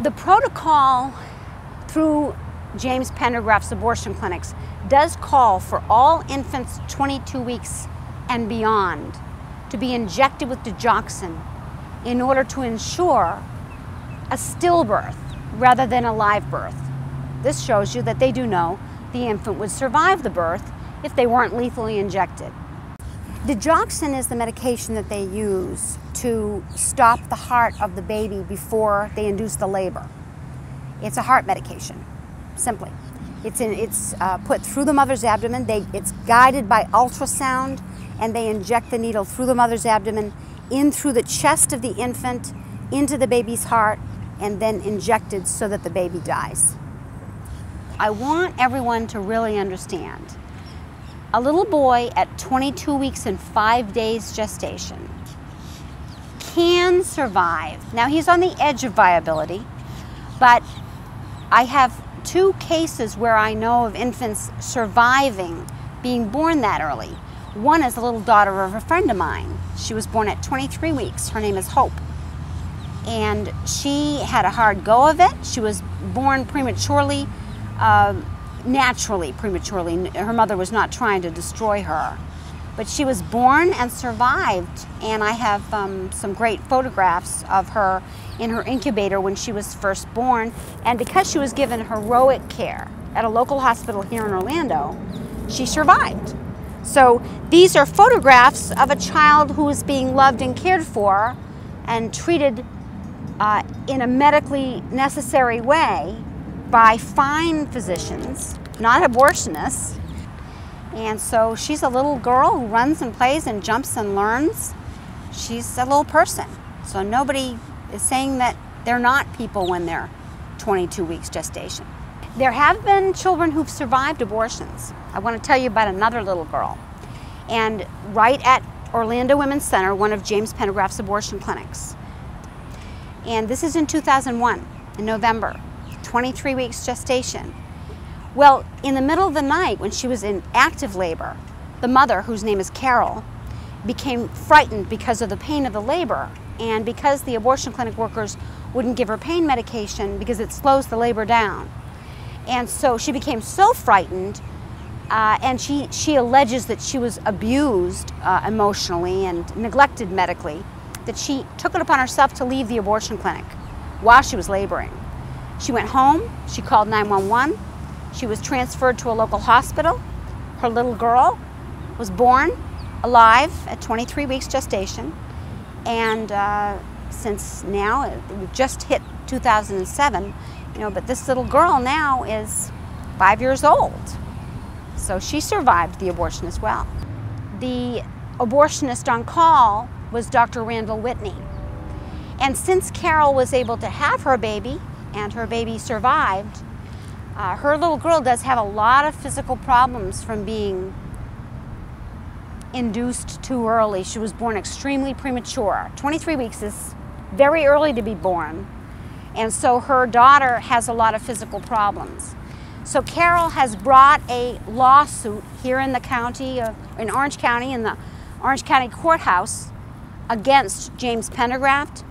The protocol through James Pendergraft's abortion clinics does call for all infants 22 weeks and beyond to be injected with digoxin in order to ensure a stillbirth rather than a live birth. This shows you that they do know the infant would survive the birth if they weren't lethally injected. Digoxin is the medication that they use to stop the heart of the baby before they induce the labor. It's a heart medication, simply. It's put through the mother's abdomen. It's guided by ultrasound, and they inject the needle through the mother's abdomen, in through the chest of the infant, into the baby's heart, and then injected so that the baby dies. I want everyone to really understand. A little boy at 22 weeks and 5 days gestation can survive. Now, he's on the edge of viability, but I have 2 cases where I know of infants surviving being born that early. One is a little daughter of a friend of mine. She was born at 23 weeks. Her name is Hope. And she had a hard go of it. She was born prematurely, naturally prematurely. Her mother was not trying to destroy her. But she was born and survived, and I have some great photographs of her in her incubator when she was first born. And because she was given heroic care at a local hospital here in Orlando, she survived. So these are photographs of a child who is being loved and cared for and treated in a medically necessary way by fine physicians, not abortionists. And so she's a little girl who runs and plays and jumps and learns. She's a little person. So nobody is saying that they're not people when they're 22 weeks gestation. There have been children who've survived abortions. I want to tell you about another little girl. And right at Orlando Women's Center, one of James Pendergraft's abortion clinics. And this is in 2001, in November, 23 weeks gestation. Well, in the middle of the night when she was in active labor, the mother, whose name is Carol, became frightened because of the pain of the labor, and because the abortion clinic workers wouldn't give her pain medication because it slows the labor down. And so she became so frightened, and she alleges that she was abused emotionally and neglected medically, that she took it upon herself to leave the abortion clinic while she was laboring. She went home, she called 911, she was transferred to a local hospital. Her little girl was born alive at 23 weeks gestation, and since now, we just hit 2007, but this little girl now is 5 years old. So she survived the abortion as well. The abortionist on call was Dr. Randall Whitney. And since Carol was able to have her baby, and her baby survived, her little girl does have a lot of physical problems from being induced too early. She was born extremely premature. 23 weeks is very early to be born. And so her daughter has a lot of physical problems. So Carol has brought a lawsuit here in the county, in Orange County, in the Orange County Courthouse, against James Pendergraft